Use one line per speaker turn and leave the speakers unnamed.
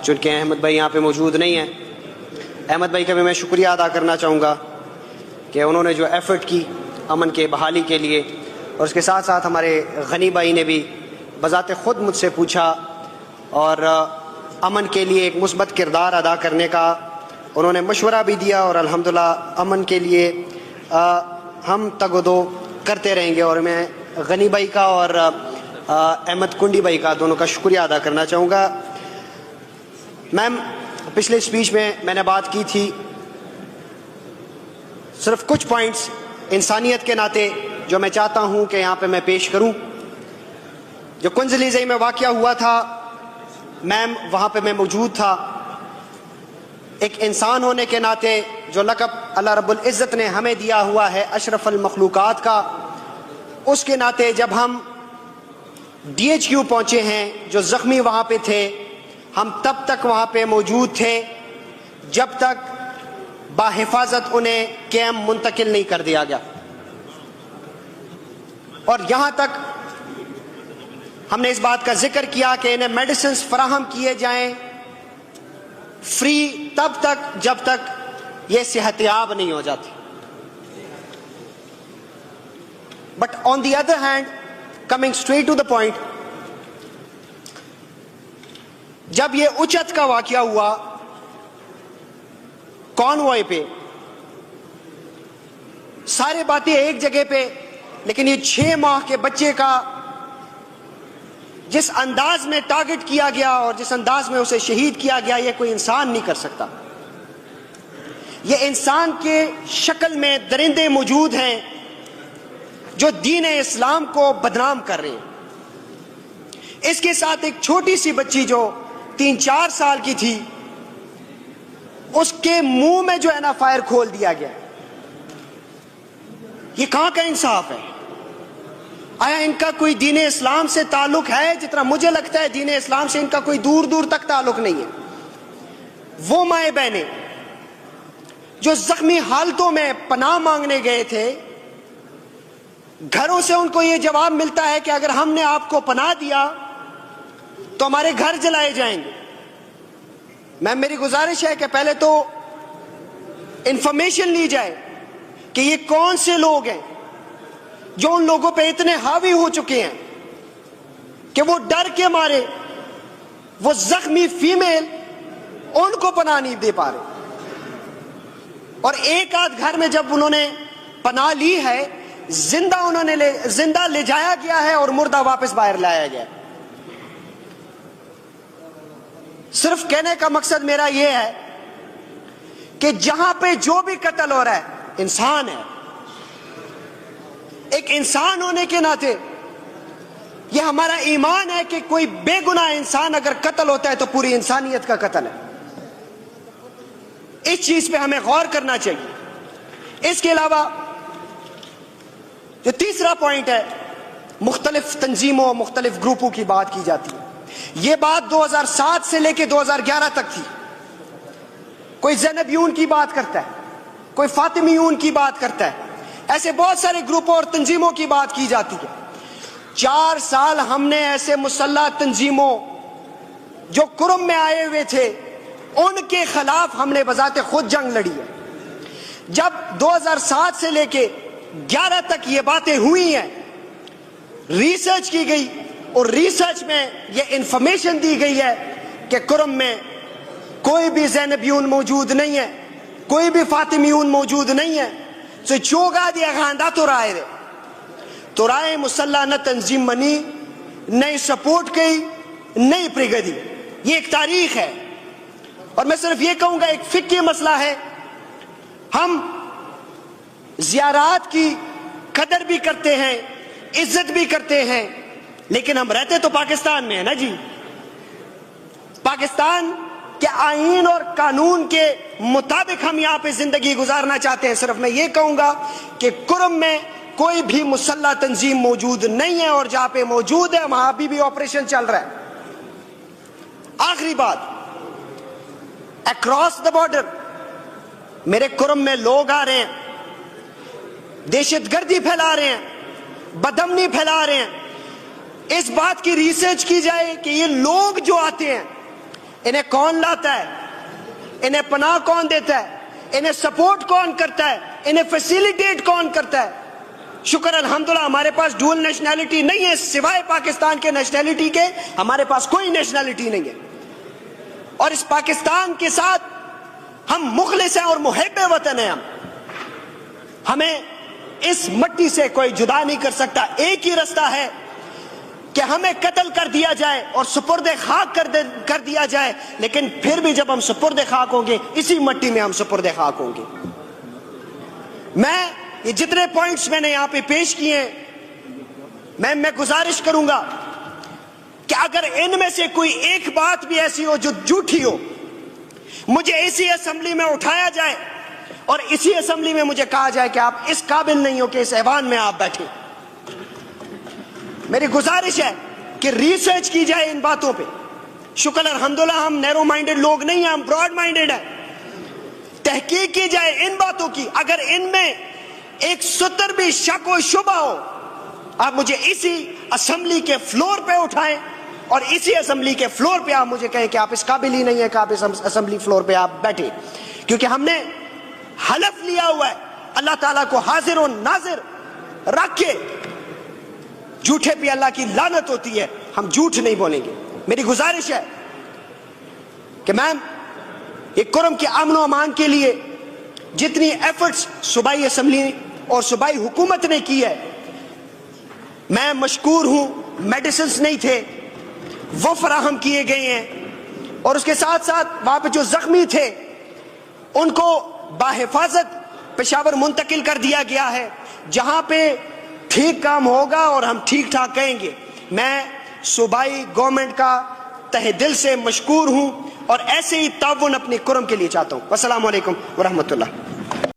چونکہ احمد بھائی یہاں پہ موجود نہیں ہیں، احمد بھائی کا بھی میں شکریہ ادا کرنا چاہوں گا کہ انہوں نے جو ایفرٹ کی امن کے بحالی کے لیے، اور اس کے ساتھ ساتھ ہمارے غنی بھائی نے بھی بذات خود مجھ سے پوچھا اور امن کے لیے ایک مثبت کردار ادا کرنے کا انہوں نے مشورہ بھی دیا، اور الحمدللہ امن کے لیے ہم تگ و دو کرتے رہیں گے۔ اور میں غنی بھائی کا اور احمد کنڈی بھائی کا دونوں کا شکریہ ادا کرنا چاہوں گا۔ میم، پچھلے اسپیچ میں نے بات کی تھی، صرف کچھ پوائنٹس انسانیت کے ناطے جو میں چاہتا ہوں کہ یہاں پہ میں پیش کروں۔ جو کنزلیزئی میں واقعہ ہوا تھا، میم وہاں پہ میں موجود تھا۔ ایک انسان ہونے کے ناطے جو لقب اللہ رب العزت نے ہمیں دیا ہوا ہے اشرف المخلوقات کا، اس کے ناطے جب ہم ڈی ایچ کیو پہنچے ہیں، جو زخمی وہاں پہ تھے، ہم تب تک وہاں پہ موجود تھے جب تک باحفاظت انہیں کیمپ منتقل نہیں کر دیا گیا، اور یہاں تک ہم نے اس بات کا ذکر کیا کہ انہیں میڈیسنز فراہم کیے جائیں فری تب تک جب تک یہ صحت یاب نہیں ہو جاتی۔ But on the other hand, coming straight to the point, جب یہ اچت کا واقعہ ہوا کانوائے پہ، سارے باتیں ایک جگہ پہ، لیکن یہ 6 ماہ کے بچے کا جس انداز میں ٹارگٹ کیا گیا اور جس انداز میں اسے شہید کیا گیا، یہ کوئی انسان نہیں کر سکتا۔ یہ انسان کے شکل میں درندے موجود ہیں جو دین اسلام کو بدنام کر رہے ہیں۔ اس کے ساتھ ایک چھوٹی سی بچی جو 3-4 سال کی تھی، اس کے منہ میں جو ہے نا فائر کھول دیا گیا۔ یہ کہاں کا انصاف ہے؟ آیا ان کا کوئی دین اسلام سے تعلق ہے؟ جتنا مجھے لگتا ہے دین اسلام سے ان کا کوئی دور دور تک تعلق نہیں ہے۔ وہ مائیں بہنیں جو زخمی حالتوں میں پناہ مانگنے گئے تھے، گھروں سے ان کو یہ جواب ملتا ہے کہ اگر ہم نے آپ کو پناہ دیا تو ہمارے گھر جلائے جائیں گے۔ میری گزارش ہے کہ پہلے تو انفارمیشن لی جائے کہ یہ کون سے لوگ ہیں جو ان لوگوں پہ اتنے حاوی ہو چکے ہیں کہ وہ ڈر کے مارے وہ زخمی فیمیل ان کو پناہ نہیں دے پا رہے، اور ایک آدھ گھر میں جب انہوں نے پناہ لی ہے، زندہ لے جایا گیا ہے اور مردہ واپس باہر لایا گیا۔ صرف کہنے کا مقصد میرا یہ ہے کہ جہاں پہ جو بھی قتل ہو رہا ہے انسان ہے، ایک انسان ہونے کے ناطے یہ ہمارا ایمان ہے کہ کوئی بے گناہ انسان اگر قتل ہوتا ہے تو پوری انسانیت کا قتل ہے۔ اس چیز پہ ہمیں غور کرنا چاہیے۔ اس کے علاوہ جو تیسرا پوائنٹ ہے، مختلف تنظیموں مختلف گروپوں کی بات کی جاتی ہے۔ یہ بات 2007 سے لے کے 2011 تک تھی۔ کوئی زینبیون کی بات کرتا ہے، کوئی فاطمیون کی بات کرتا ہے، ایسے بہت سارے گروپوں اور تنظیموں کی بات کی جاتی ہے۔ 4 سال ہم نے ایسے مسلح تنظیموں جو کرم میں آئے ہوئے تھے ان کے خلاف ہم نے بذات خود جنگ لڑی ہے۔ جب 2007 سے لے کے 11 تک یہ باتیں ہوئی ہیں، ریسرچ کی گئی اور ریسرچ میں یہ انفارمیشن دی گئی ہے کہ کرم میں کوئی بھی زینبیون موجود نہیں ہے، کوئی بھی فاطمیون موجود نہیں ہے۔ سو چوگا دیا خاندہ تو رائے مسلح نہ تنظیم منی، نئی سپورٹ کی، نئی پرگدی۔ یہ ایک تاریخ ہے، اور میں صرف یہ کہوں گا ایک فقہی مسئلہ ہے۔ ہم زیارات کی قدر بھی کرتے ہیں، عزت بھی کرتے ہیں، لیکن ہم رہتے تو پاکستان میں ہیں نا جی۔ پاکستان کے آئین اور قانون کے مطابق ہم یہاں پہ زندگی گزارنا چاہتے ہیں۔ صرف میں یہ کہوں گا کہ کرم میں کوئی بھی مسلح تنظیم موجود نہیں ہے، اور جہاں پہ موجود ہے وہاں بھی آپریشن چل رہا ہے۔ آخری بات، اکراس دا بارڈر میرے کرم میں لوگ آ رہے ہیں، دہشت گردی پھیلا رہے ہیں، بدامنی پھیلا رہے ہیں۔ اس بات کی ریسرچ کی جائے کہ یہ لوگ جو آتے ہیں انہیں کون لاتا ہے, انہیں پناہ کون دیتا ہے, انہیں سپورٹ کون کرتا ہے, انہیں فیسیلیٹیٹ کون کرتا ہے. شکر الحمدللہ ہمارے پاس ڈول نیشنلٹی نہیں ہے, سوائے پاکستان کے نیشنلٹی کے ہمارے پاس کوئی نیشنلٹی نہیں ہے. اور اس پاکستان کے ساتھ ہم مخلص ہیں اور محب وطن ہیں. ہمیں اس مٹی سے کوئی جدا نہیں کر سکتا. ایک ہی رستہ ہے کہ ہمیں قتل کر دیا جائے اور سپرد خاک کر دیا جائے, لیکن پھر بھی جب ہم سپرد خاک ہوں گے اسی مٹی میں ہم سپرد خاک ہوں گے. میں یہ جتنے پوائنٹس میں نے یہاں پہ پیش کیے ہیں, میں گزارش کروں گا کہ اگر ان میں سے کوئی ایک بات بھی ایسی ہو جو جھوٹی ہو, مجھے اسی اسمبلی میں اٹھایا جائے اور اسی اسمبلی میں مجھے کہا جائے کہ آپ اس قابل نہیں ہو کہ اس ایوان میں آپ بیٹھیں. میری گزارش ہے کہ ریسرچ کی جائے ان باتوں پہ. شکر الحمدللہ ہم نیرو مائنڈڈ لوگ نہیں ہیں, ہم براڈ مائنڈڈ ہیں. تحقیق کی جائے ان باتوں کی. اگر ان میں ایک سطر بھی شک و شبہ ہو, آپ مجھے اسی اسمبلی کے فلور پہ اٹھائیں اور اسی اسمبلی کے فلور پہ آپ مجھے کہیں کہ آپ اس قابل ہی نہیں ہے کہ آپ اس اسمبلی فلور پہ آپ بیٹھیں. کیونکہ ہم نے حلف لیا ہوا ہے اللہ تعالیٰ کو حاضر و ناظر رکھ کے. جھوٹے پہ اللہ کی لعنت ہوتی ہے, ہم جھوٹ نہیں بولیں گے. میری گزارش ہے کہ میم ایک قرم کے امن و امان کے لیے جتنی ایفرٹس صوبائی اسمبلی اور صوبائی حکومت نے کی ہے, میں مشکور ہوں. میڈیسنز نہیں تھے وہ فراہم کیے گئے ہیں, اور اس کے ساتھ ساتھ وہاں پہ جو زخمی تھے ان کو باحفاظت پشاور منتقل کر دیا گیا ہے. جہاں پہ ٹھیک کام ہوگا اور ہم ٹھیک ٹھاک کہیں گے. میں صوبائی گورنمنٹ کا تہ دل سے مشکور ہوں اور ایسے ہی تعاون اپنی قرم کے لیے چاہتا ہوں. السلام علیکم ورحمۃ اللہ.